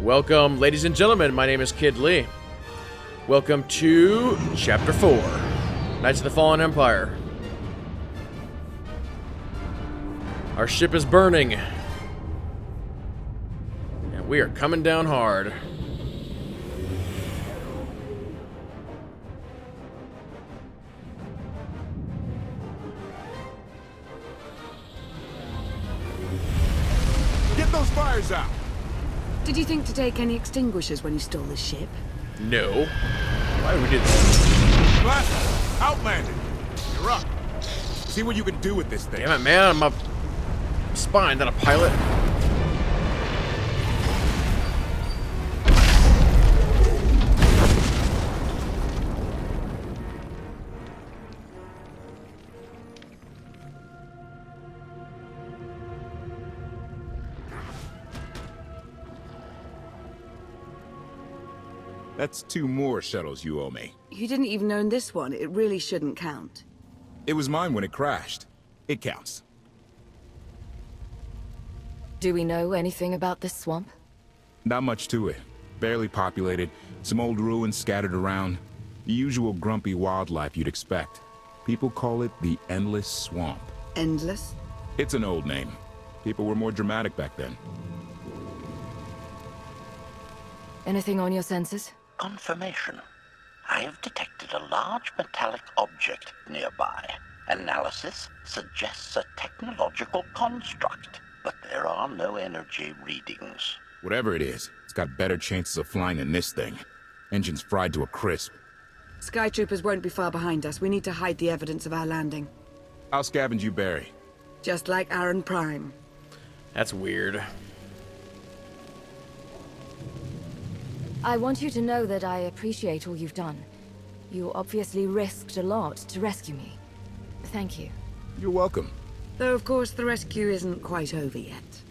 Welcome, ladies and gentlemen. My name is KidLee. Welcome to Chapter 4, Knights of the Fallen Empire. Our ship is burning, and we are coming down hard. Get those fires out! Did you think to take any extinguishers when you stole this ship? No. Why did we do that? Blast! Outlanded! You're up. See what you can do with this thing. Damn it, man. I'm a spy, not a pilot. That's 2 more shuttles you owe me. You didn't even own this one. It really shouldn't count. It was mine when it crashed. It counts. Do we know anything about this swamp? Not much to it. Barely populated, some old ruins scattered around. The usual grumpy wildlife you'd expect. People call it the Endless Swamp. Endless? It's an old name. People were more dramatic back then. Anything on your sensors? Confirmation. I have detected a large metallic object nearby. Analysis suggests a technological construct, but there are no energy readings. Whatever it is, it's got better chances of flying than this thing. Engines fried to a crisp. Sky troopers won't be far behind us. We need to hide the evidence of our landing. I'll scavenge you, Barry. Just like Aaron Prime. That's weird. I want you to know that I appreciate all you've done. You obviously risked a lot to rescue me. Thank you. You're welcome. Though, of course, the rescue isn't quite over yet.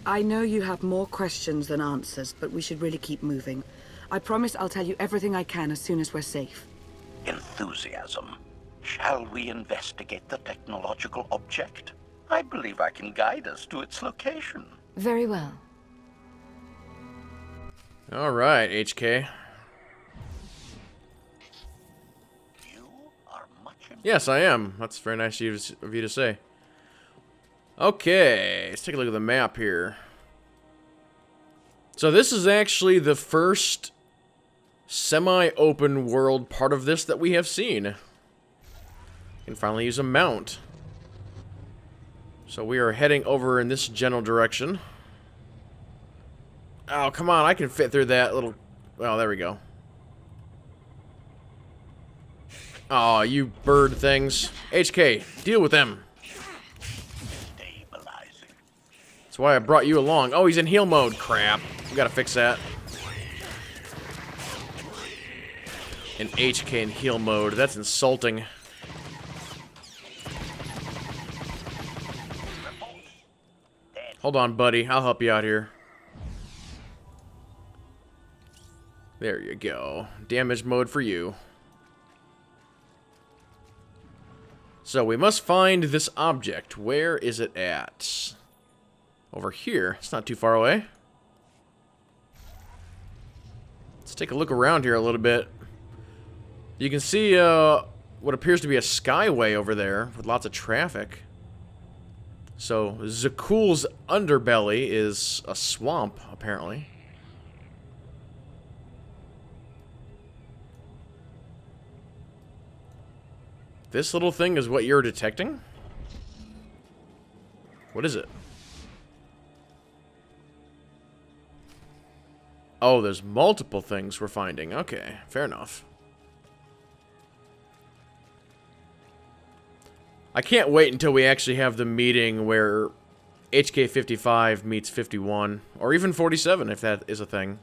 I know you have more questions than answers, but we should really keep moving. I promise I'll tell you everything I can as soon as we're safe. Enthusiasm. Shall we investigate the technological object? I believe I can guide us to its location. Very well. All right, HK. You are much Yes, I am. That's very nice of you to say. Okay, let's take a look at the map here. So this is actually the first semi-open world part of this that we have seen. You can finally use a mount. So we are heading over in this general direction. Oh, come on, I can fit through that little... Oh, there we go. Oh, you bird things. HK, deal with them. stabilizing. That's why I brought you along. Oh, he's in heal mode. Crap. We gotta fix that. In HK in heal mode. That's insulting. Hold on, buddy. I'll help you out here. There you go. Damage mode for you. So we must find this object. Where is it at? Over here. It's not too far away. Let's take a look around here a little bit. You can see what appears to be a skyway over there with lots of traffic. So Zakul's underbelly is a swamp, apparently. This little thing is what you're detecting? What is it? Oh, there's multiple things we're finding. Okay, fair enough. I can't wait until we actually have the meeting where HK-55 meets 51, or even 47 if that is a thing.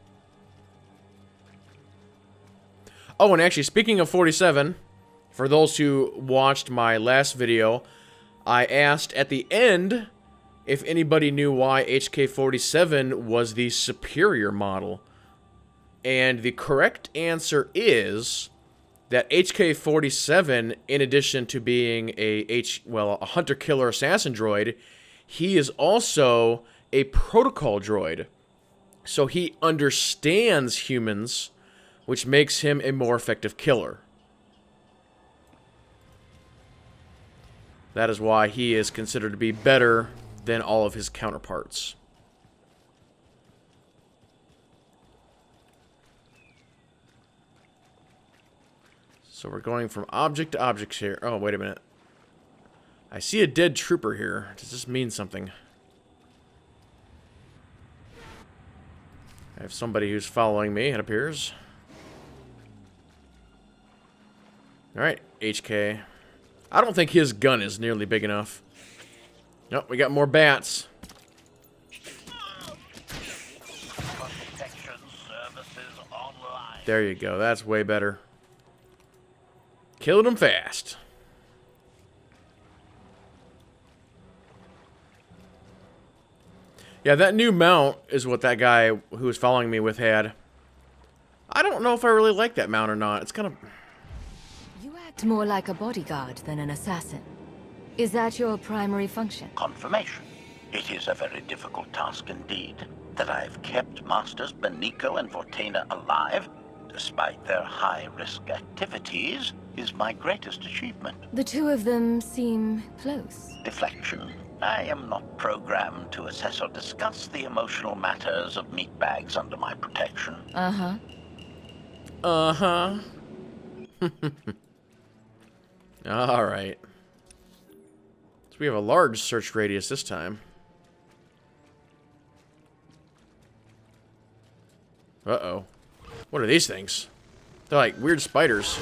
Oh, and actually, speaking of 47... For those who watched my last video, I asked at the end if anybody knew why HK-47 was the superior model. And the correct answer is that HK-47, in addition to being a hunter-killer assassin droid, he is also a protocol droid. So he understands humans, which makes him a more effective killer. That is why he is considered to be better than all of his counterparts. So we're going from object to object here. Oh, wait a minute. I see a dead trooper here. Does this mean something? I have somebody who's following me, it appears. Alright, HK. I don't think his gun is nearly big enough. Nope, we got more bats. There you go, that's way better. Killed him fast. Yeah, that new mount is what that guy who was following me with had. I don't know if I really like that mount or not. It's kind of... You act more like a bodyguard than an assassin. Is that your primary function? Confirmation. It is a very difficult task indeed. That I have kept Masters Benico and Vortena alive, despite their high-risk activities, is my greatest achievement. The two of them seem close. Deflection. I am not programmed to assess or discuss the emotional matters of meatbags under my protection. Uh-huh. Uh-huh. Alright. So we have a large search radius this time. Uh-oh. What are these things? They're like weird spiders.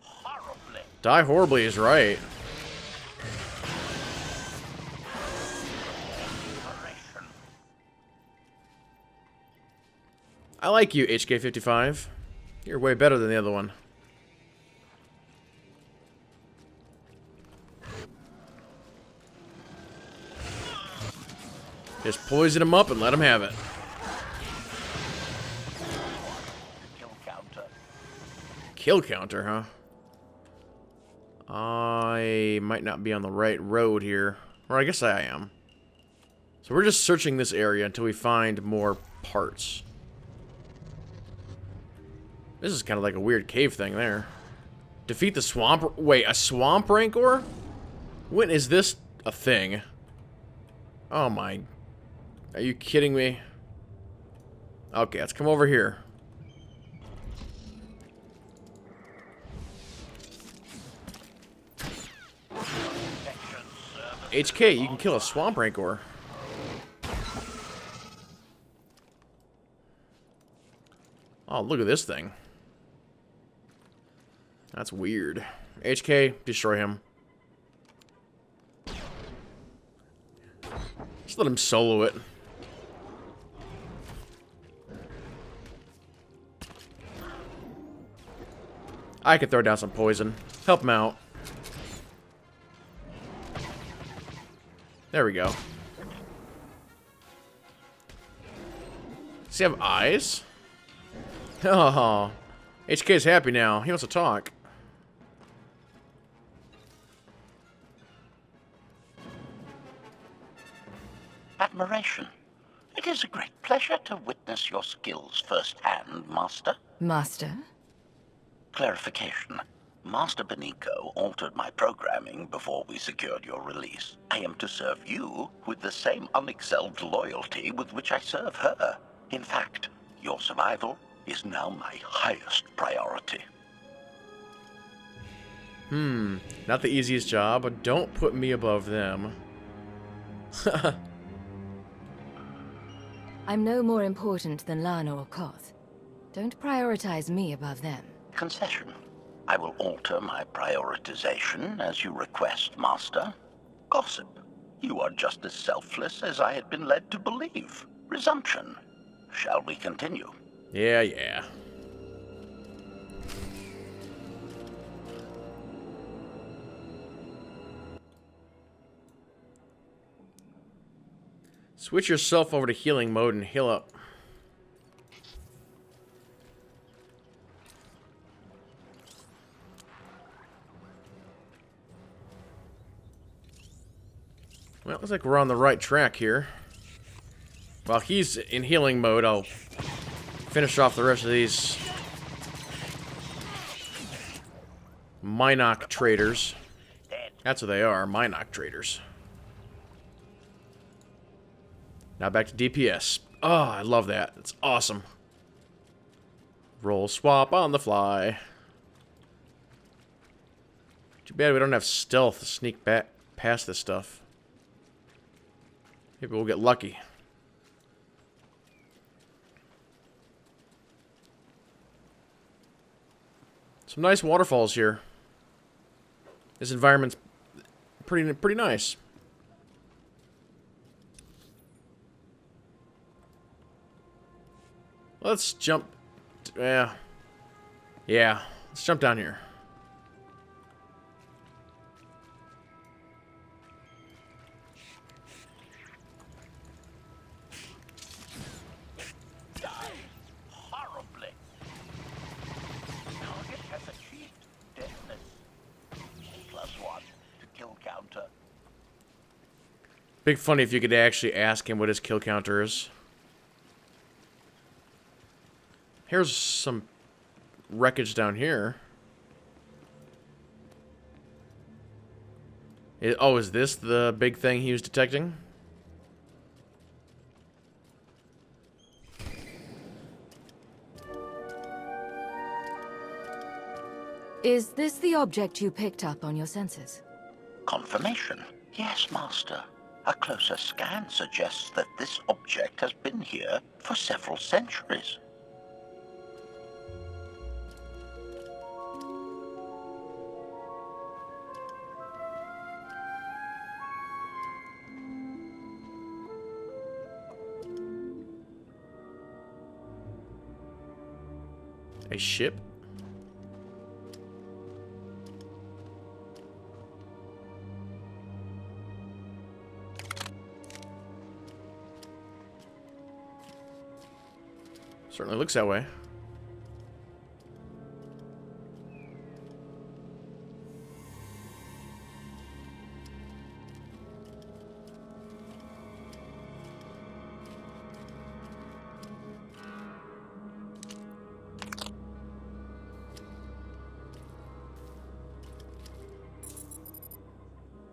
Horribly. Die horribly is right. I like you, HK55. You're way better than the other one. Just poison him up and let him have it. Kill counter. Kill counter, huh? I might not be on the right road here. Or I guess I am. So we're just searching this area until we find more parts. This is kind of like a weird cave thing there. Defeat the swamp... Wait, a swamp rancor? When is this a thing? Oh my... Are you kidding me? Okay, let's come over here. HK, you can kill a swamp rancor. Oh, look at this thing. That's weird. HK, destroy him. Just let him solo it. I could throw down some poison. Help him out. There we go. Does he have eyes? Oh, HK's happy now. He wants to talk. Admiration. It is a great pleasure to witness your skills firsthand, Master. Master? Clarification. Master Benico altered my programming before we secured your release. I am to serve you with the same unexcelled loyalty with which I serve her. In fact, your survival is now my highest priority. Not the easiest job, but don't put me above them. I'm no more important than Lana or KOTFE. Don't prioritize me above them. Concession. I will alter my prioritization as you request, Master. Gossip. You are just as selfless as I had been led to believe. Resumption. Shall we continue? Yeah. Switch yourself over to healing mode and heal up. Well, looks like we're on the right track here. While he's in healing mode, I'll finish off the rest of these Minoc traders. That's what they are, Minoc traders. Now back to DPS. Oh, I love that. It's awesome. Roll swap on the fly. Too bad we don't have stealth to sneak back past this stuff. Maybe we'll get lucky. Some nice waterfalls here. This environment's pretty nice. Let's jump. Yeah. Let's jump down here. Die horribly. Target has achieved deafness. +1 to kill counter. Big funny if you could actually ask him what his kill counter is. Here's some wreckage down here. Oh, is this the big thing he was detecting? Is this the object you picked up on your sensors? Confirmation. Yes, Master. A closer scan suggests that this object has been here for several centuries. A ship? Certainly looks that way.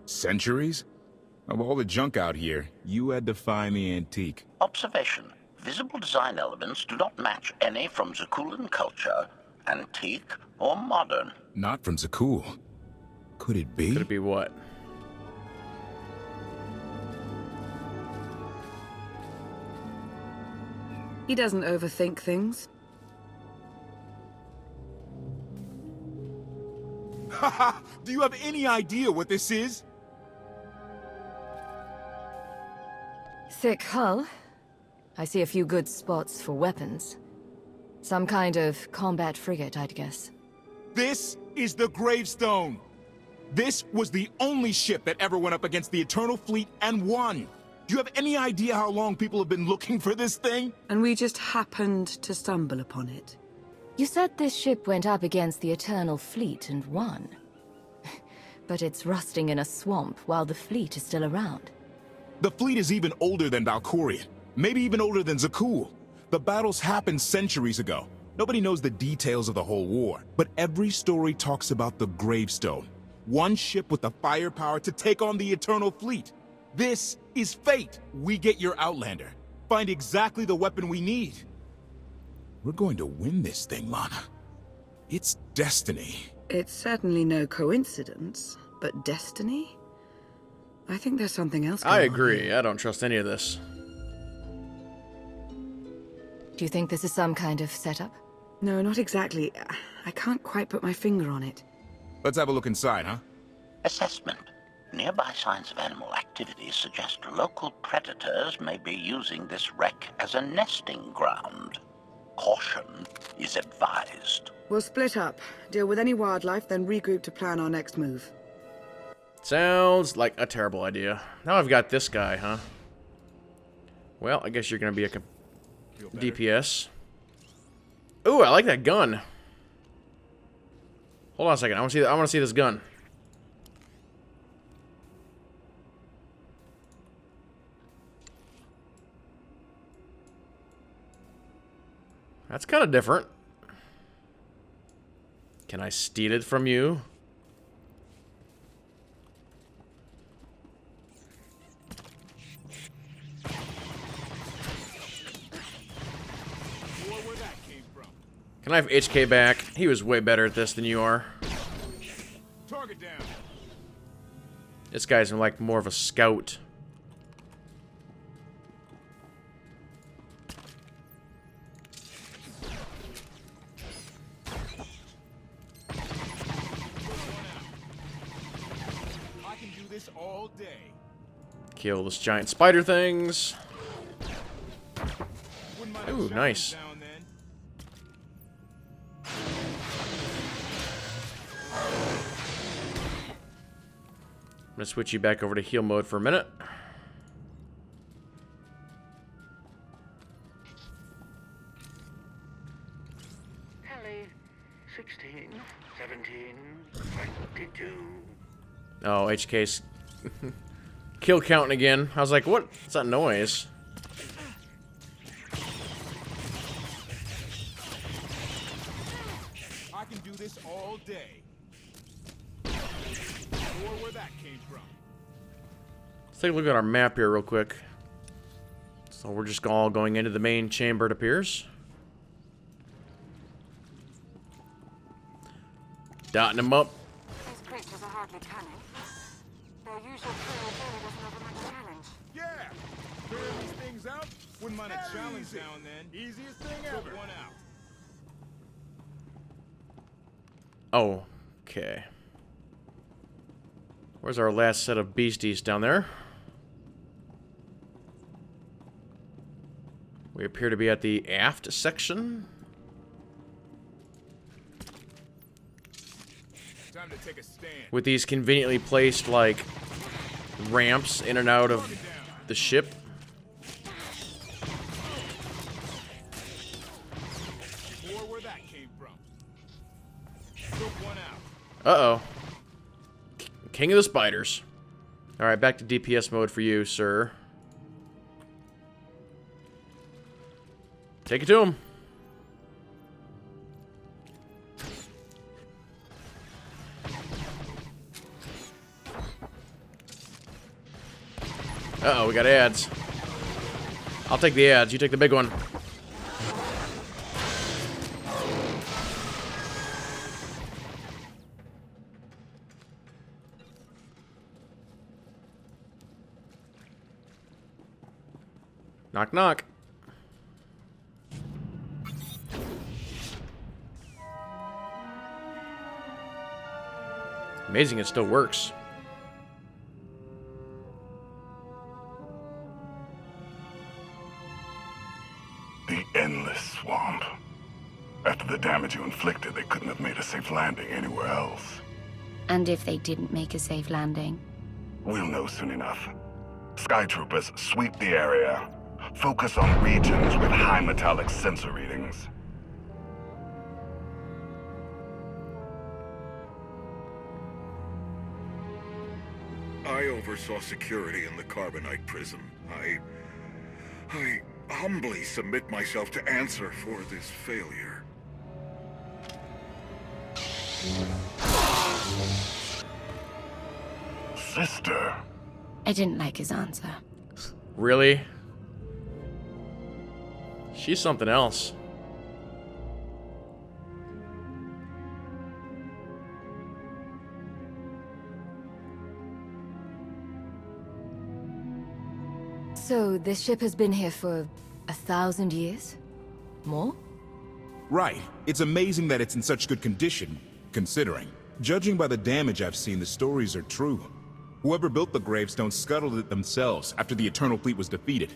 Centuries? Of all the junk out here, you had to find the antique. Observation. Visible design elements do not match any from Zakulan culture, antique or modern. Not from Zakul. Could it be? Could it be what? He doesn't overthink things. Haha! Do you have any idea what this is? Thick hull. I see a few good spots for weapons. Some kind of combat frigate, I'd guess. This is the Gravestone. This was the only ship that ever went up against the Eternal Fleet and won. Do you have any idea how long people have been looking for this thing? And we just happened to stumble upon it. You said this ship went up against the Eternal Fleet and won. But it's rusting in a swamp while the fleet is still around. The fleet is even older than Valkorion. Maybe even older than Zakul. The battles happened centuries ago. Nobody knows the details of the whole war. But every story talks about the Gravestone. One ship with the firepower to take on the Eternal Fleet. This is fate. We get your Outlander. Find exactly the weapon we need. We're going to win this thing, Lana. It's destiny. It's certainly no coincidence, but destiny? I think there's something else going I on agree. here. I don't trust any of this. Do you think this is some kind of setup? No, not exactly. I can't quite put my finger on it. Let's have a look inside, huh? Assessment. Nearby signs of animal activity suggest local predators may be using this wreck as a nesting ground. Caution is advised. We'll split up, deal with any wildlife, then regroup to plan our next move. Sounds like a terrible idea. Now I've got this guy, huh? Well, I guess you're gonna be a DPS. Ooh, I like that gun. Hold on a second. I want to see this gun. That's kind of different. Can I steal it from you? Can I have HK back? He was way better at this than you are. Target down. This guy's like more of a scout. I can do this all day. Kill this giant spider things. Wouldn't mind a Ooh, challenge nice. now and then. I'm gonna switch you back over to heal mode for a minute. Kelly, 16, 17, 22. Oh, HK's kill counting again. I was like, what? What's that noise? I can do this all day. Or where that came from. Let's take a look at our map here real quick. So we're just all going into the main chamber, it appears. Dotting them up. These creatures are hardly cunning. Their usual cruelty doesn't offer much challenge. Yeah! Clearing these things out? Wouldn't mind a challenge now and then. Easiest thing ever. Took one out. Oh, okay. Where's our last set of beasties down there? We appear to be at the aft section. Time to take a stand. With these conveniently placed, like, ramps in and out of the ship. Or where that came from. Took one out. Uh-oh. King of the spiders. Alright, back to DPS mode for you, sir. Take it to him. Uh-oh, we got ads. I'll take the ads. You take the big one. Knock, knock. Amazing it still works. The endless swamp. After the damage you inflicted, they couldn't have made a safe landing anywhere else. And if they didn't make a safe landing? We'll know soon enough. Sky troopers sweep the area. Focus on regions with high metallic sensor readings. I oversaw security in the Carbonite prison. I humbly submit myself to answer for this failure. Sister. I didn't like his answer. Really? She's something else. So, this ship has been here for 1,000 years? More? Right. It's amazing that it's in such good condition, considering. Judging by the damage I've seen, the stories are true. Whoever built the Gravestone scuttled it themselves after the Eternal Fleet was defeated.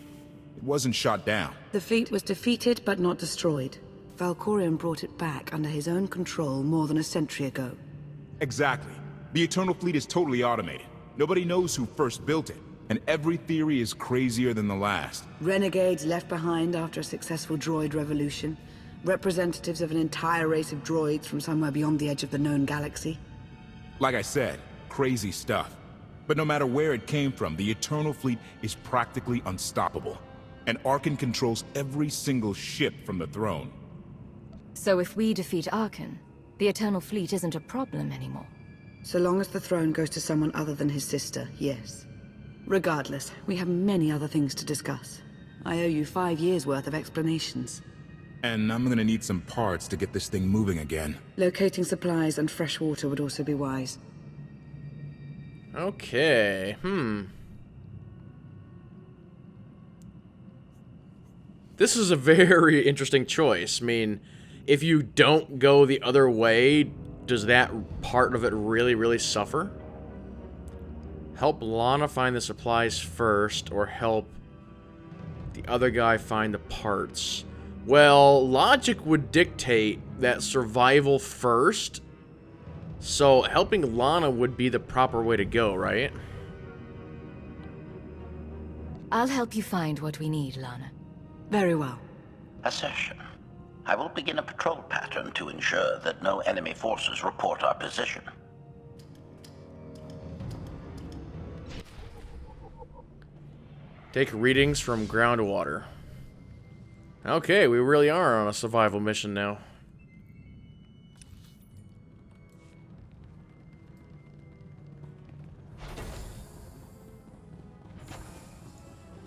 It wasn't shot down. The fleet was defeated but not destroyed. Valkorion brought it back under his own control more than a century ago. Exactly. The Eternal Fleet is totally automated. Nobody knows who first built it, and every theory is crazier than the last. Renegades left behind after a successful droid revolution. Representatives of an entire race of droids from somewhere beyond the edge of the known galaxy. Like I said, crazy stuff. But no matter where it came from, the Eternal Fleet is practically unstoppable. And Arkan controls every single ship from the throne. So if we defeat Arkan, the Eternal Fleet isn't a problem anymore. So long as the throne goes to someone other than his sister, yes. Regardless, we have many other things to discuss. I owe you 5 years' worth of explanations. And I'm gonna need some parts to get this thing moving again. Locating supplies and fresh water would also be wise. Okay, This is a very interesting choice. I mean, if you don't go the other way, does that part of it really suffer? Help Lana find the supplies first, or help the other guy find the parts. Well, logic would dictate that survival first, so helping Lana would be the proper way to go, right? I'll help you find what we need, Lana. Very well. Assertion. I will begin a patrol pattern to ensure that no enemy forces report our position. Take readings from groundwater. Okay, we really are on a survival mission now.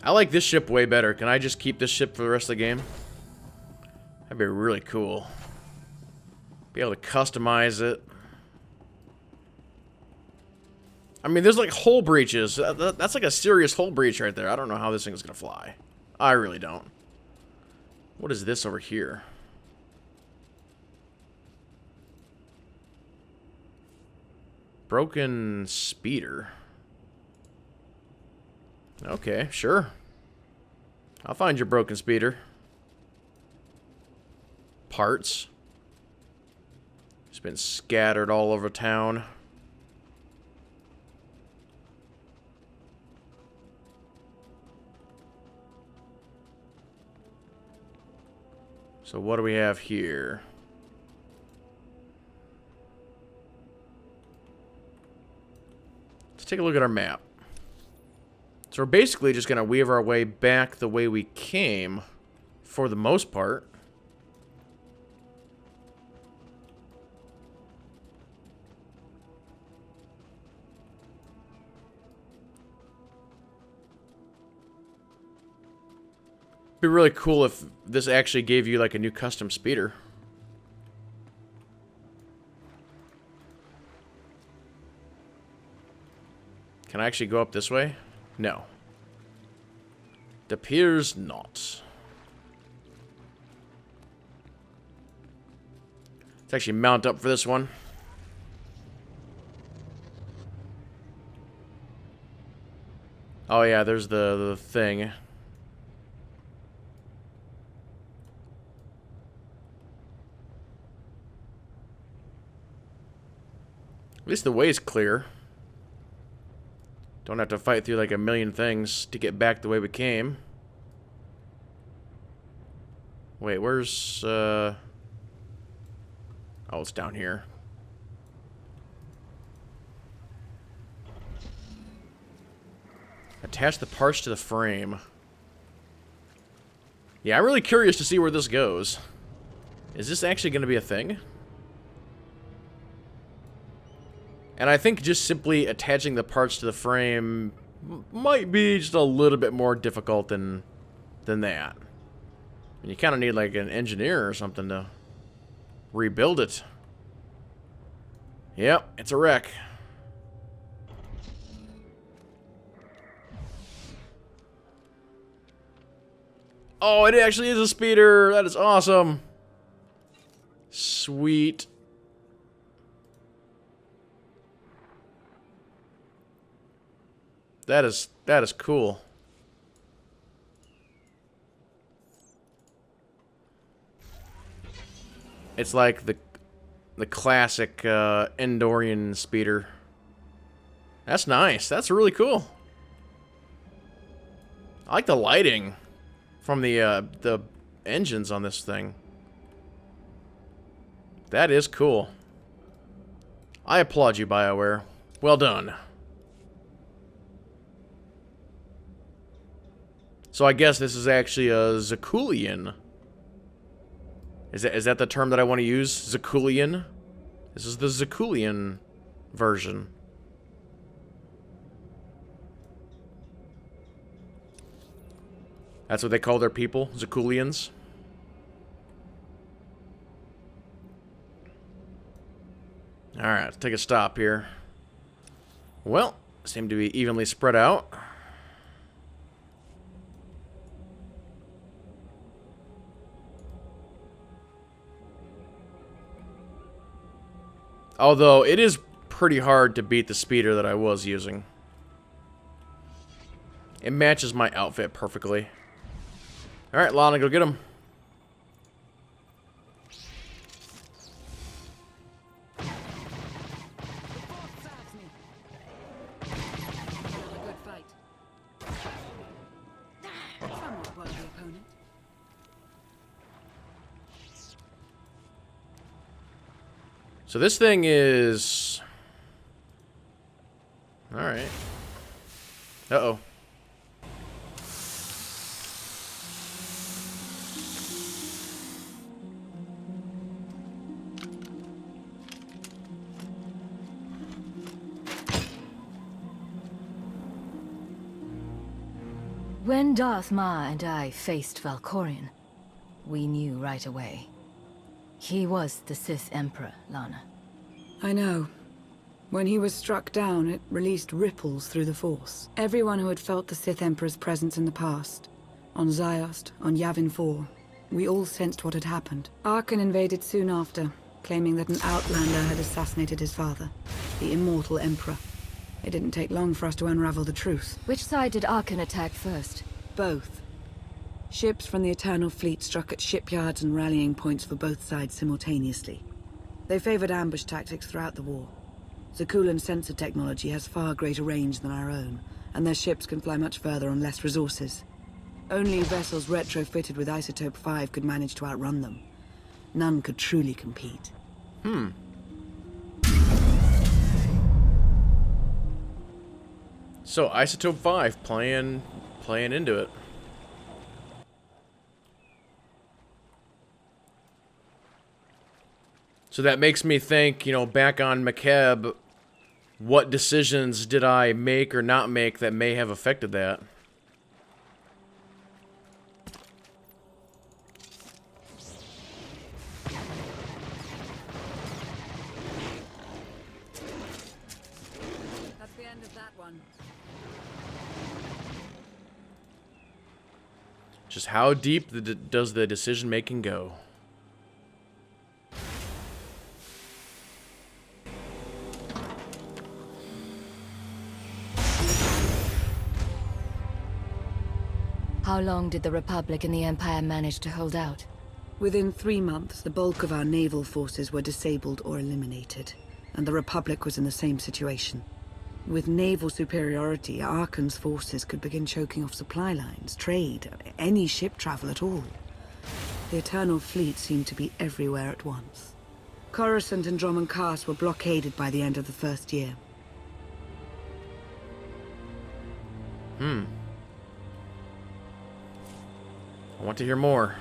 I like this ship way better. Can I just keep this ship for the rest of the game? That'd be really cool. Be able to customize it. I mean, there's like hull breaches. That's like a serious hull breach right there. I don't know how this thing's gonna fly. I really don't. What is this over here? Broken speeder. Okay, sure. I'll find your broken speeder. Parts. It's been scattered all over town. So what do we have here? Let's take a look at our map. So we're basically just going to weave our way back the way we came, for the most part. It'd be really cool if this actually gave you like a new custom speeder. Can I actually go up this way? No. It appears not. Let's actually mount up for this one. Oh yeah, there's the thing. At least the way's clear. Don't have to fight through like a million things to get back the way we came. Wait, where's, oh, it's down here. Attach the parts to the frame. Yeah, I'm really curious to see where this goes. Is this actually going to be a thing? And I think just simply attaching the parts to the frame might be just a little bit more difficult than that. And you kind of need like an engineer or something to rebuild it. Yep, it's a wreck. Oh, it actually is a speeder. That is awesome. Sweet. That is cool. It's like the classic Endorian speeder. That's nice. That's really cool. I like the lighting from the engines on this thing. That is cool. I applaud you, BioWare. Well done. So I guess this is actually a Zakulian. Is that the term that I want to use? Zakulian? This is the Zakulian version. That's what they call their people, Zakulians. Alright, let's take a stop here. Well, seem to be evenly spread out. Although, it is pretty hard to beat the speeder that I was using. It matches my outfit perfectly. Alright, Lana, go get him. So this thing is... Alright. Uh-oh. When Darth Ma and I faced Valkorion, we knew right away. He was the Sith Emperor, Lana. I know. When he was struck down, it released ripples through the Force. Everyone who had felt the Sith Emperor's presence in the past, on Ziost, on Yavin 4, we all sensed what had happened. Arkan invaded soon after, claiming that an outlander had assassinated his father, the immortal Emperor. It didn't take long for us to unravel the truth. Which side did Arkan attack first? Both. Ships from the Eternal Fleet struck at shipyards and rallying points for both sides simultaneously. They favored ambush tactics throughout the war. Zakulan sensor technology has far greater range than our own, and their ships can fly much further on less resources. Only vessels retrofitted with Isotope 5 could manage to outrun them. None could truly compete. So, Isotope 5, playing into it. So that makes me think, you know, back on Makeb, what decisions did I make or not make that may have affected that? That's the end of that one. Just how deep does the decision making go? How long did the Republic and the Empire manage to hold out? Within 3 months, the bulk of our naval forces were disabled or eliminated, and the Republic was in the same situation. With naval superiority, Arkan's forces could begin choking off supply lines, trade, any ship travel at all. The Eternal Fleet seemed to be everywhere at once. Coruscant and Dromund Kaas were blockaded by the end of the first year. I want to hear more.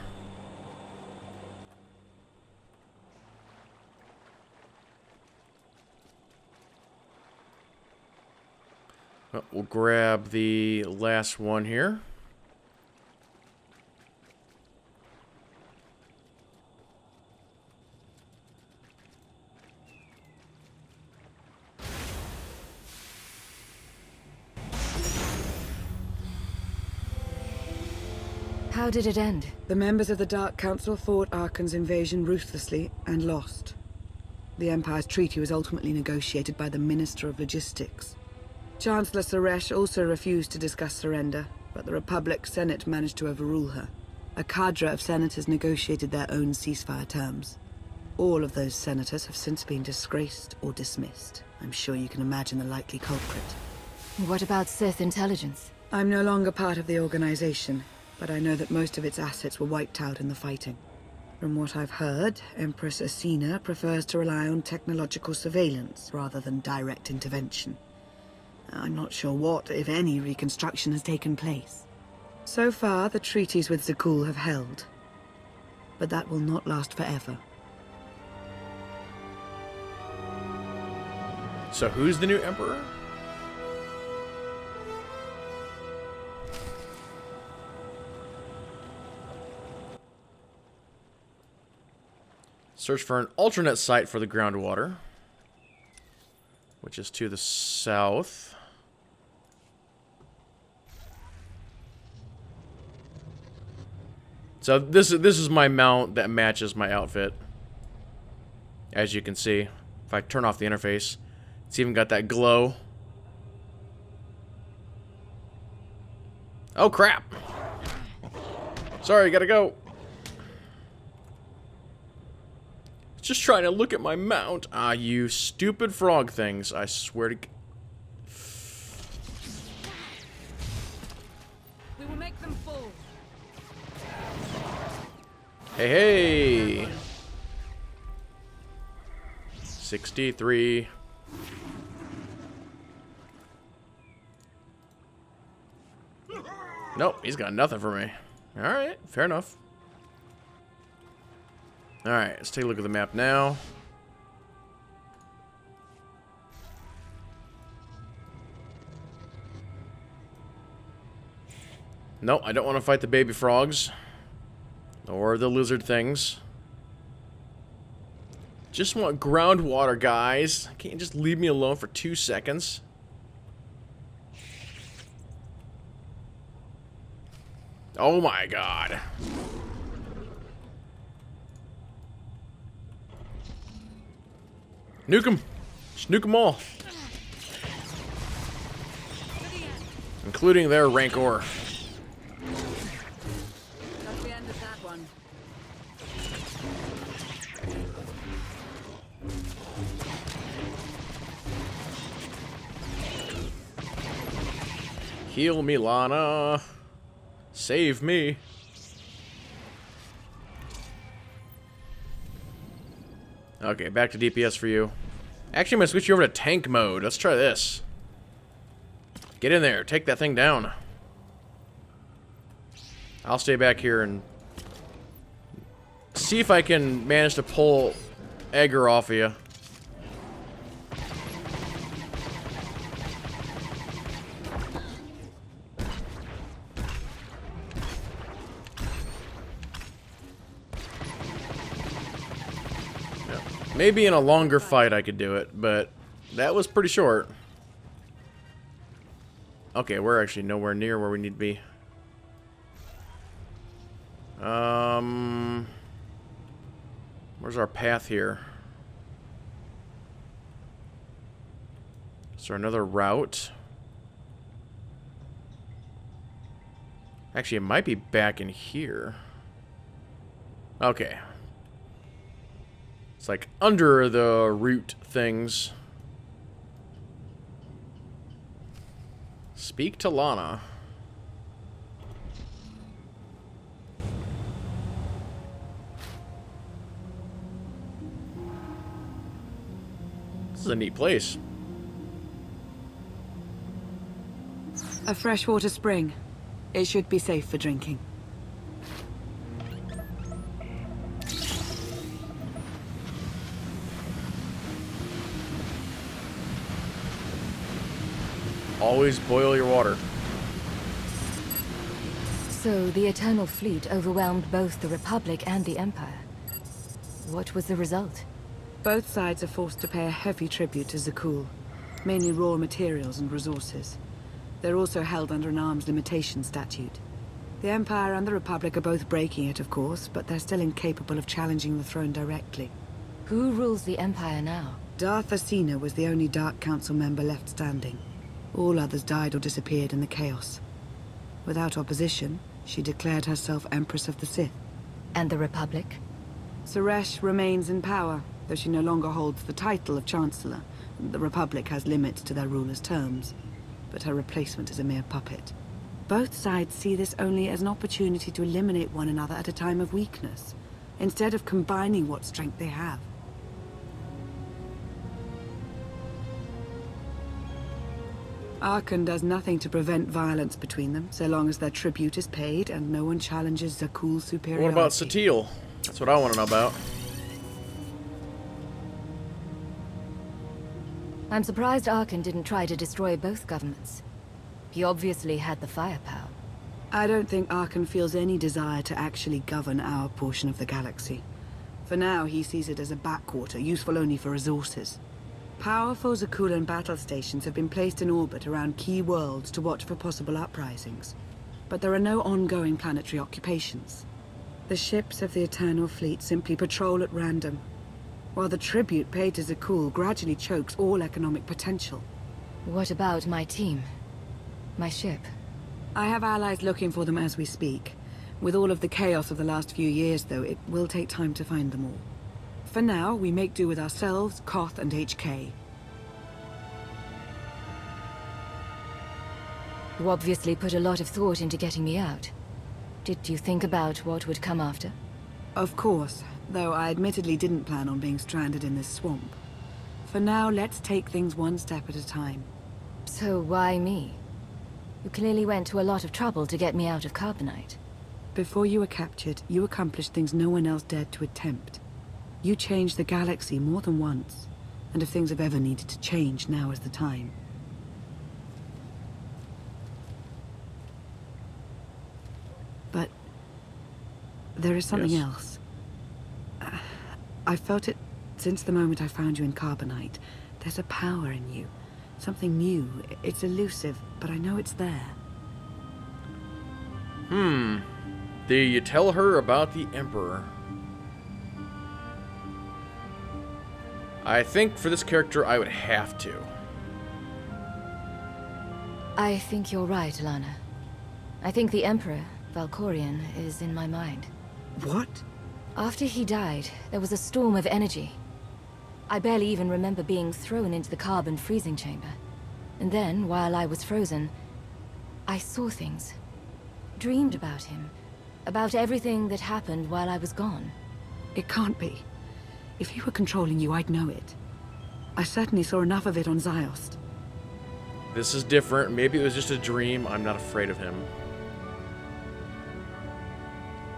Well, we'll grab the last one here. How did it end? The members of the Dark Council fought Arkan's invasion ruthlessly and lost. The Empire's treaty was ultimately negotiated by the Minister of Logistics. Chancellor Suresh also refused to discuss surrender, but the Republic Senate managed to overrule her. A cadre of senators negotiated their own ceasefire terms. All of those senators have since been disgraced or dismissed. I'm sure you can imagine the likely culprit. What about Sith intelligence? I'm no longer part of the organization, but I know that most of its assets were wiped out in the fighting. From what I've heard, Empress Asina prefers to rely on technological surveillance rather than direct intervention. I'm not sure what, if any, reconstruction has taken place. So far, the treaties with Zakul have held. but that will not last forever. So who's the new emperor? Search for an alternate site for the groundwater, which is to the south. So this is my mount that matches my outfit. As you can see, if I turn off the interface, it's even got that glow. Oh crap! Sorry, gotta go. Just trying to look at my mount. Ah, you stupid frog things. I swear to... We will make them fall. Hey, hey! 63. Nope, he's got nothing for me. Alright, fair enough. Alright, let's take a look at the map now. Nope, I don't want to fight the baby frogs. Or the lizard things. Just want groundwater, guys. Can't you just leave me alone for 2 seconds? Oh my god. Nuke them. Just nuke them all. Including their Rancor. That's the end of that one. Heal me, Lana. Save me. Okay, back to DPS for you. Actually, I'm going to switch you over to tank mode. Let's try this. Get in there. Take that thing down. I'll stay back here and see if I can manage to pull Edgar off of you. Maybe in a longer fight I could do it, but that was pretty short. Okay, we're actually nowhere near where we need to be. Where's our path here? Is there another route? Actually, it might be back in here. Okay. It's like under the root things. Speak to Lana. This is a neat place. A freshwater spring. It should be safe for drinking. Always boil your water. So the Eternal Fleet overwhelmed both the Republic and the Empire. What was the result? Both sides are forced to pay a heavy tribute to Zakul, mainly raw materials and resources. They're also held under an arms limitation statute. The Empire and the Republic are both breaking it, of course, but they're still incapable of challenging the throne directly. Who rules the Empire now? Darth Asina was the only Dark Council member left standing. All others died or disappeared in the chaos. Without opposition, she declared herself Empress of the Sith. And the Republic? Suresh remains in power, though she no longer holds the title of Chancellor. The Republic has limits to their ruler's terms, but her replacement is a mere puppet. Both sides see this only as an opportunity to eliminate one another at a time of weakness, instead of combining what strength they have. Arkan does nothing to prevent violence between them, so long as their tribute is paid and no one challenges Zakul's superiority. What about Satele? That's what I want to know about. I'm surprised Arkan didn't try to destroy both governments. He obviously had the firepower. I don't think Arkan feels any desire to actually govern our portion of the galaxy. For now, he sees it as a backwater, useful only for resources. Powerful Zakuulan battle stations have been placed in orbit around key worlds to watch for possible uprisings. But there are no ongoing planetary occupations. The ships of the Eternal Fleet simply patrol at random, while the tribute paid to Zakuul gradually chokes all economic potential. What about my team? My ship? I have allies looking for them as we speak. With all of the chaos of the last few years, though, it will take time to find them all. For now, we make do with ourselves, KOTH, and HK. You obviously put a lot of thought into getting me out. Did you think about what would come after? Of course, though I admittedly didn't plan on being stranded in this swamp. For now, let's take things one step at a time. So why me? You clearly went to a lot of trouble to get me out of Carbonite. Before you were captured, you accomplished things no one else dared to attempt. You changed the galaxy more than once, and if things have ever needed to change, now is the time. But there is something else. I felt it since the moment I found you in Carbonite. There's a power in you. Something new. It's elusive, but I know it's there. Do you tell her about the Emperor? I think for this character, I would have to. I think you're right, Alana. I think the Emperor, Valkorion, is in my mind. What? After he died, there was a storm of energy. I barely even remember being thrown into the carbon freezing chamber. And then, while I was frozen, I saw things. Dreamed about him. About everything that happened while I was gone. It can't be. If he were controlling you, I'd know it. I certainly saw enough of it on Ziost. This is different. Maybe it was just a dream. I'm not afraid of him.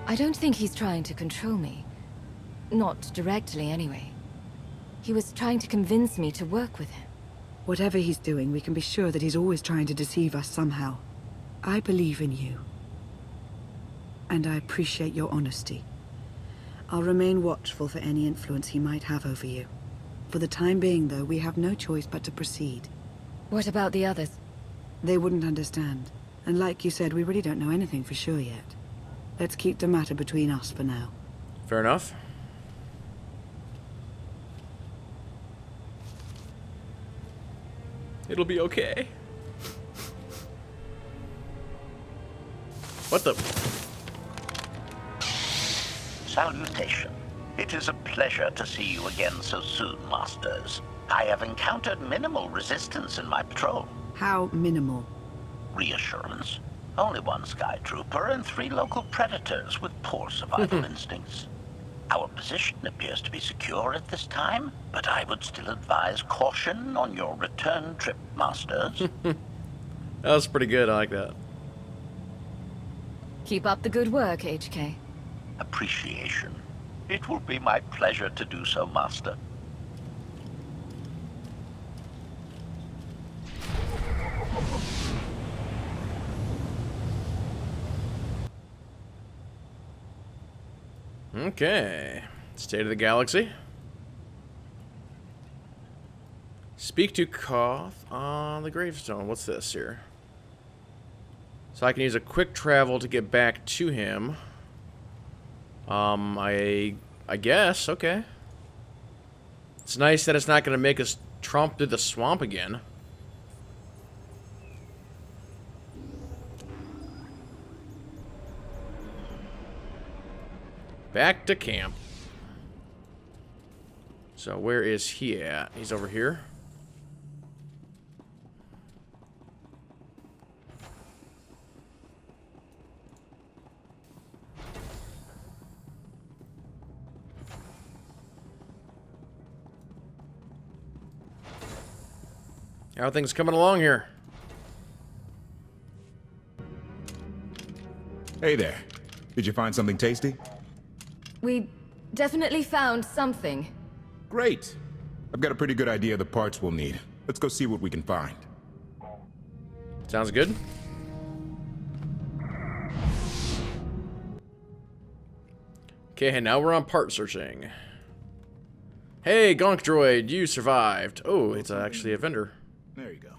I don't think he's trying to control me. Not directly, anyway. He was trying to convince me to work with him. Whatever he's doing, we can be sure that he's always trying to deceive us somehow. I believe in you. And I appreciate your honesty. I'll remain watchful for any influence he might have over you. For the time being, though, we have no choice but to proceed. What about the others? They wouldn't understand. And like you said, we really don't know anything for sure yet. Let's keep the matter between us for now. Fair enough. It'll be okay. What the? Salutation. It is a pleasure to see you again so soon, Masters. I have encountered minimal resistance in my patrol. How minimal? Reassurance. Only one Sky Trooper and 3 local predators with poor survival instincts. Our position appears to be secure at this time, but I would still advise caution on your return trip, Masters. That was pretty good. I like that. Keep up the good work, HK. Appreciation. It will be my pleasure to do so, Master. Okay. State of the Galaxy. Speak to KOTFE on the Gravestone. What's this here? So I can use a quick travel to get back to him. I guess, okay. It's nice that it's not going to make us tromp through the swamp again. Back to camp. So where is he at? He's over here. How are things coming along here? Hey there. Did you find something tasty? We Definitely found something. Great. I've got a pretty good idea of the parts we'll need. Let's go see what we can find. Sounds good. Okay, now we're on part searching. Hey, Gonk Droid, you survived. Oh, it's actually a vendor. There you go.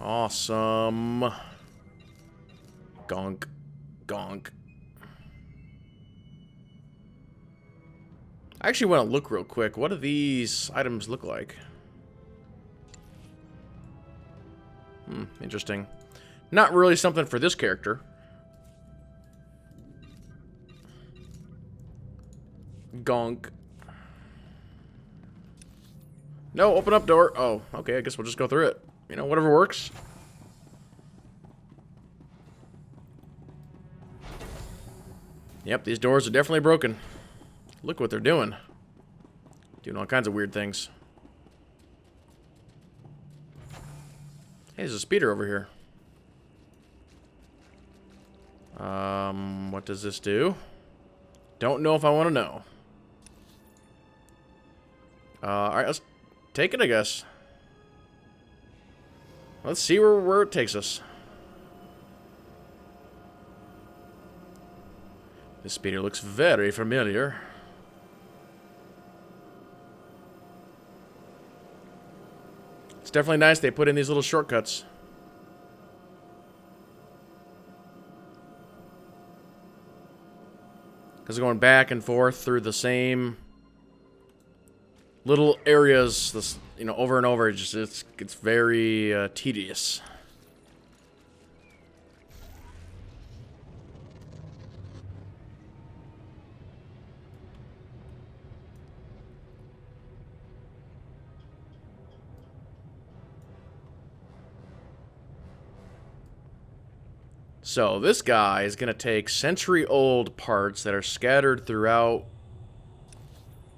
Awesome. Gonk. Gonk. I actually want to look real quick. What do these items look like? Interesting. Not really something for this character. Gonk. No, open up door. Oh, okay, I guess we'll just go through it. You know, whatever works. Yep, these doors are definitely broken. Look what they're doing. Doing all kinds of weird things. Hey, there's a speeder over here. What does this do? Don't know if I want to know. Alright, let's take it, I guess. Let's see where it takes us. This speeder looks very familiar. It's definitely nice they put in these little shortcuts. Because going back and forth through the same little areas, this, you know, over and over, it's very tedious. So this guy is going to take century-old parts that are scattered throughout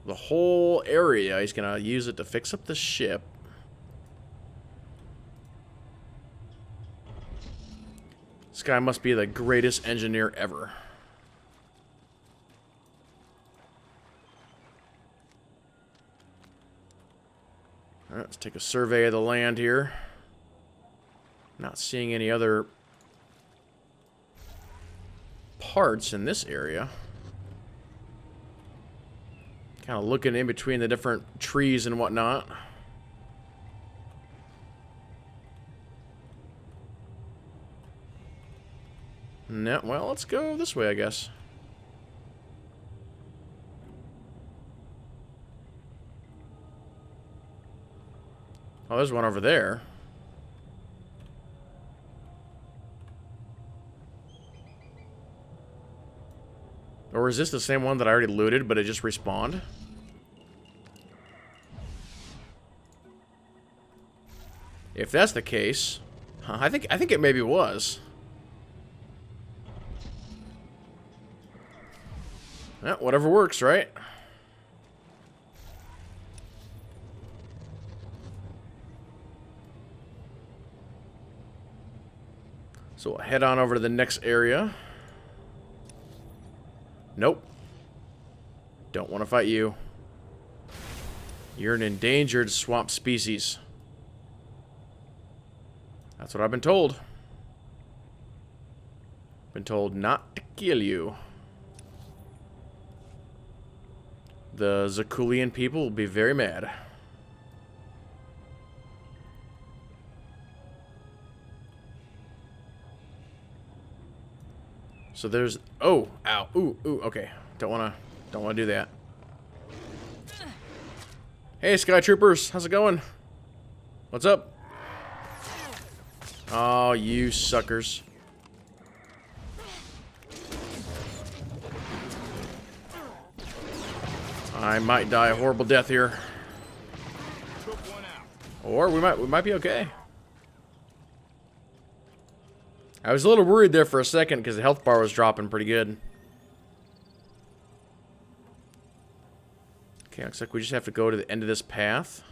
the whole area. He's going to use it to fix up the ship. This guy must be the greatest engineer ever. All right, let's take a survey of the land here. Not seeing any other parts in this area. Kind of looking in between the different trees and whatnot. No, well, let's go this way, I guess. Oh, there's one over there. Or is this the same one that I already looted, but it just respawned? If that's the case, I think it maybe was. Yeah, whatever works, right? So we'll head on over to the next area. Nope. Don't want to fight you. You're an endangered swamp species. That's what I've been told. Been told not to kill you. The Zakulian people will be very mad. So there's, oh, ow, ooh, okay. Don't wanna do that. Hey, Sky Troopers, how's it going? What's up? Oh, you suckers. I might die a horrible death here. Or we might be okay. I was a little worried there for a second because the health bar was dropping pretty good. Okay, looks like we just have to go to the end of this path.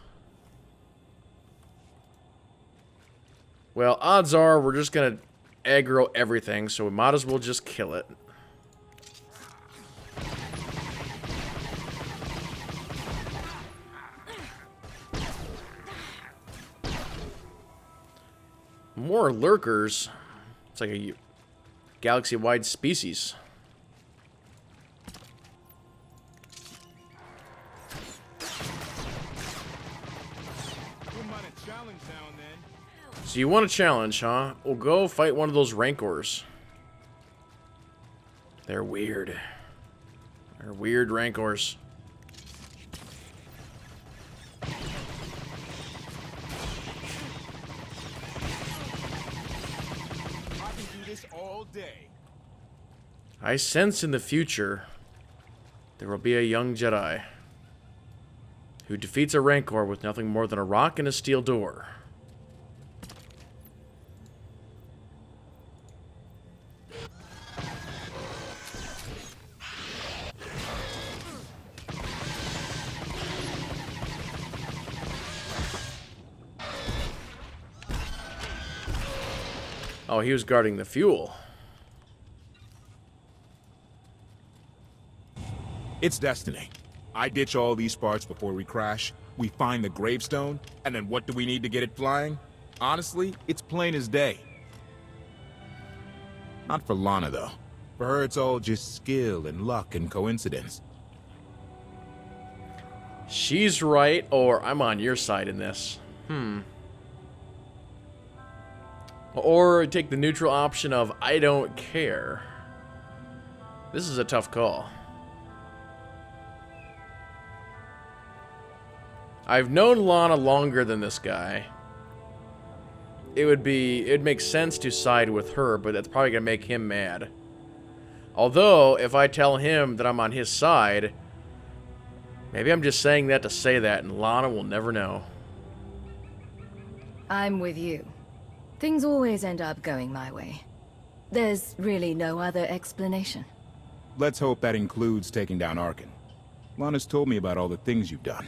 Well, odds are we're just going to aggro everything, so we might as well just kill it. More lurkers. It's like a galaxy-wide species. So you want a challenge, huh? Well, go fight one of those rancors. They're weird. They're weird rancors. I can do this all day. I sense in the future there will be a young Jedi who defeats a rancor with nothing more than a rock and a steel door. Oh, he was guarding the fuel. It's destiny. I ditch all these parts before we crash. We find the Gravestone, and then what do we need to get it flying? Honestly, it's plain as day. Not for Lana, though. For her, it's all just skill and luck and coincidence. She's right, or I'm on your side in this. Or take the neutral option of I don't care. This is a tough call. I've known Lana longer than this guy. It'd make sense to side with her, but that's probably gonna make him mad. Although, if I tell him that I'm on his side, maybe I'm just saying that to say that, and Lana will never know. I'm with you. Things always end up going my way. There's really no other explanation. Let's hope that includes taking down Arkin. Lana's told me about all the things you've done.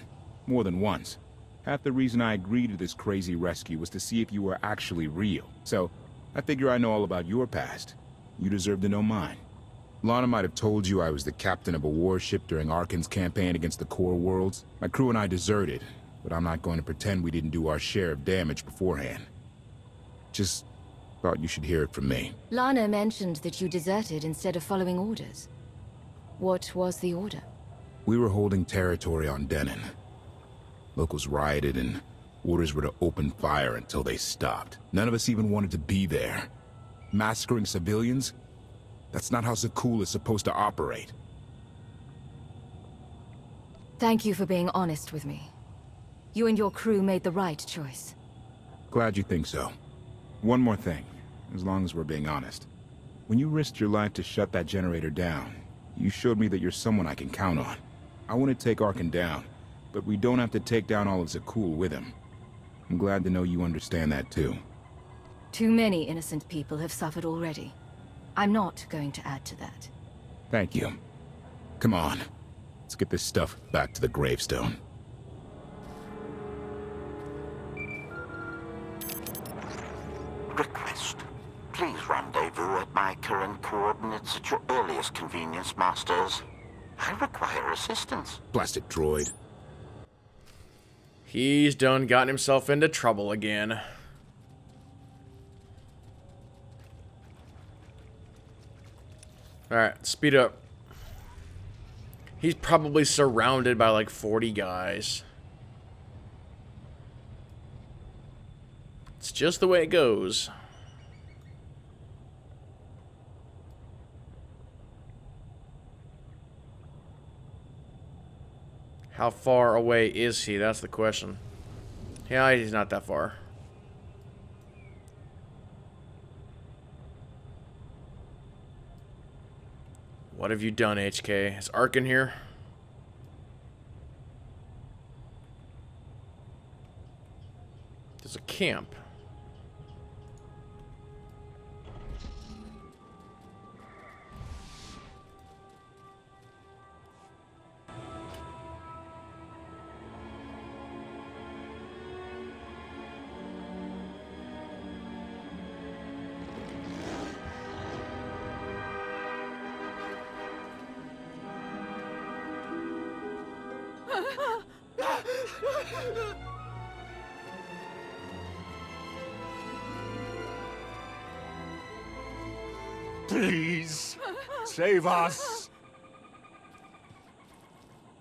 More than once. Half the reason I agreed to this crazy rescue was to see if you were actually real. So, I figure I know all about your past. You deserve to know mine. Lana might have told you I was the captain of a warship during Arkin's campaign against the Core Worlds. My crew and I deserted, but I'm not going to pretend we didn't do our share of damage beforehand. Just thought you should hear it from me. Lana mentioned that you deserted instead of following orders. What was the order? We were holding territory on Denon. Locals rioted and orders were to open fire until they stopped. None of us even wanted to be there. Massacring civilians? That's not how Zakul is supposed to operate. Thank you for being honest with me. You and your crew made the right choice. Glad you think so. One more thing, as long as we're being honest. When you risked your life to shut that generator down, you showed me that you're someone I can count on. I want to take Arkin down, but we don't have to take down all of Zakul with him. I'm glad to know you understand that too. Too many innocent people have suffered already. I'm not going to add to that. Thank you. Come on, let's get this stuff back to the Gravestone. Request. Please rendezvous at my current coordinates at your earliest convenience, Masters. I require assistance. Plastic droid. He's done gotten himself into trouble again. Alright, speed up. He's probably surrounded by like 40 guys. It's just the way it goes. How far away is he? That's the question. Yeah, he's not that far. What have you done, HK? Is Arkin here? There's a camp. Please, save us.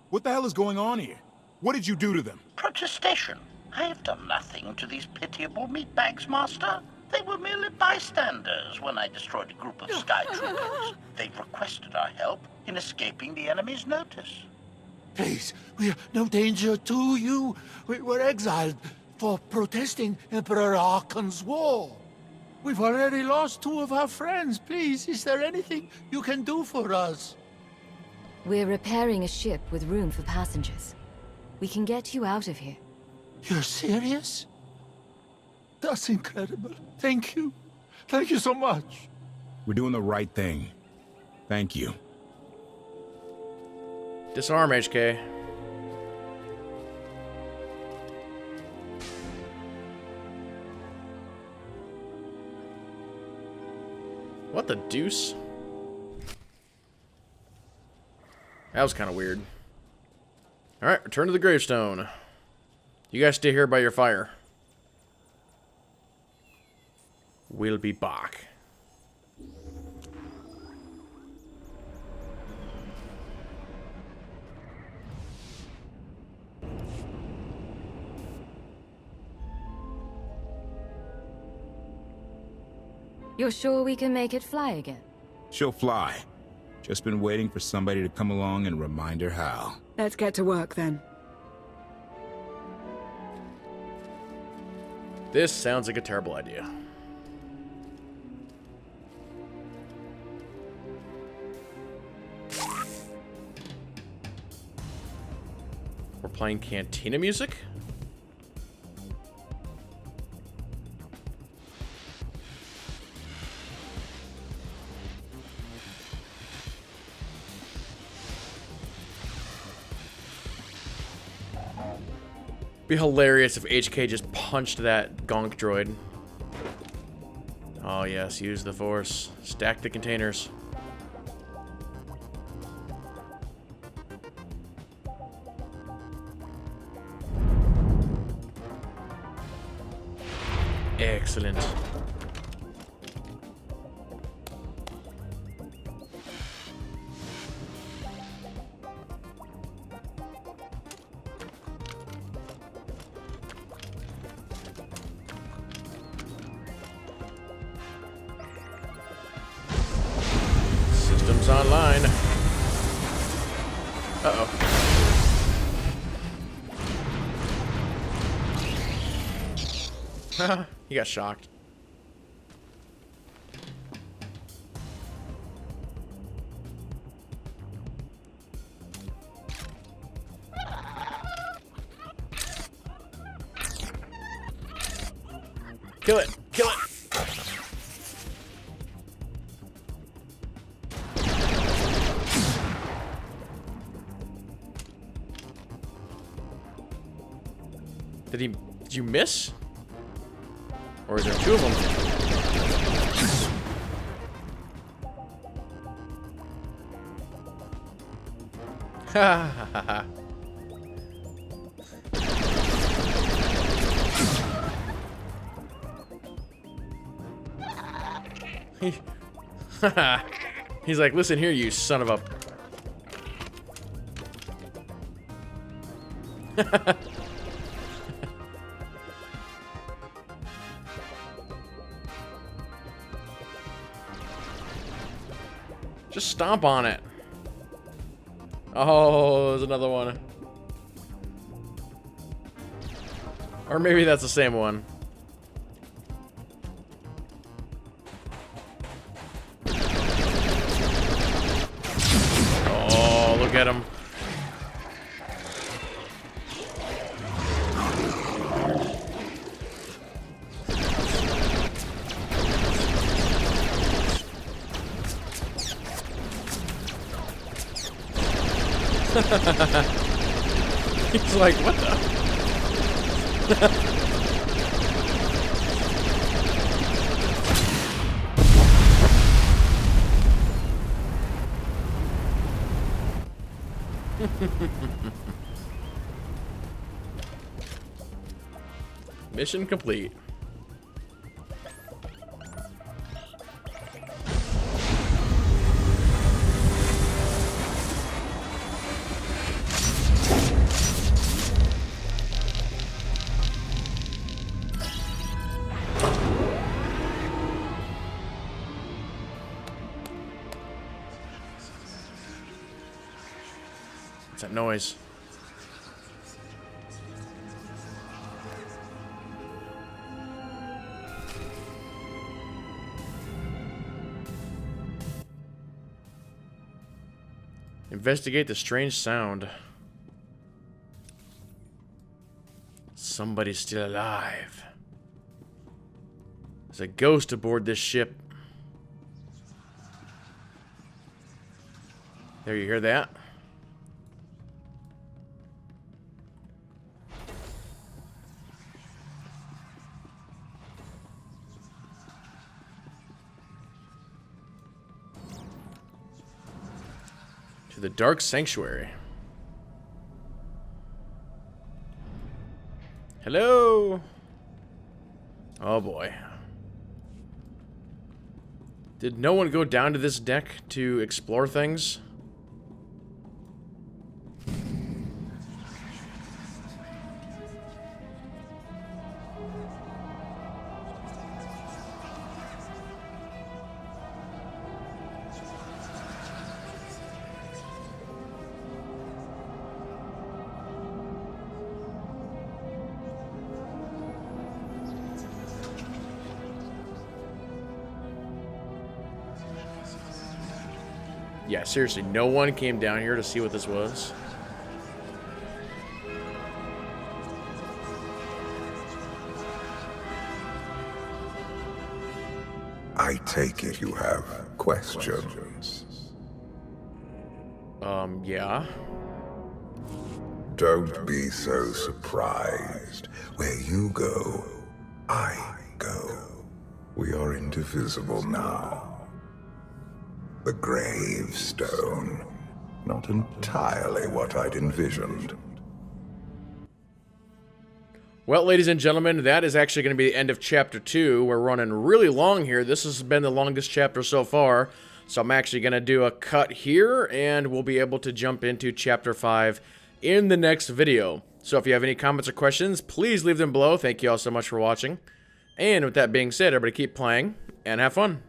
What the hell is going on here? What did you do to them? Protestation. I have done nothing to these pitiable meatbags, Master. They were merely bystanders when I destroyed a group of sky troopers. They've requested our help in escaping the enemy's notice. Please, we are no danger to you. We were exiled for protesting Emperor Archon's war. We've already lost 2 of our friends. Please, is there anything you can do for us? We're repairing a ship with room for passengers. We can get you out of here. You're serious? That's incredible. Thank you. Thank you so much. We're doing the right thing. Thank you. Disarm, HK. What the deuce? That was kind of weird. Alright, return to the Gravestone. You guys stay here by your fire. We'll be back. You're sure we can make it fly again? She'll fly. Just been waiting for somebody to come along and remind her how. Let's get to work then. This sounds like a terrible idea. We're playing cantina music? Be hilarious if HK just punched that gonk droid. Oh yes, use the force. Stack the containers. Excellent. Systems online. Uh-oh. He got shocked. Kill it! Kill it! Did you miss? Or is there 2 of them? Ha ha ha ha. He's like, listen here, you son of a... Just stomp on it. Oh, there's another one. Or maybe that's the same one. Oh, look at him. He's like, what the? Mission complete. What's that noise? Investigate the strange sound. Somebody's still alive. There's a ghost aboard this ship. There, you hear that? To the Dark Sanctuary. Hello? Oh boy. Did no one go down to this deck to explore things? Yeah, seriously, no one came down here to see what this was. I take it you have questions. Yeah. Don't be so surprised. Where you go, I go. We are indivisible now. The Gravestone. Not entirely what I'd envisioned. Well, ladies and gentlemen, that is actually going to be the end of Chapter 2. We're running really long here. This has been the longest chapter so far. So I'm actually going to do a cut here, and we'll be able to jump into Chapter 5 in the next video. So if you have any comments or questions, please leave them below. Thank you all so much for watching. And with that being said, everybody keep playing and have fun.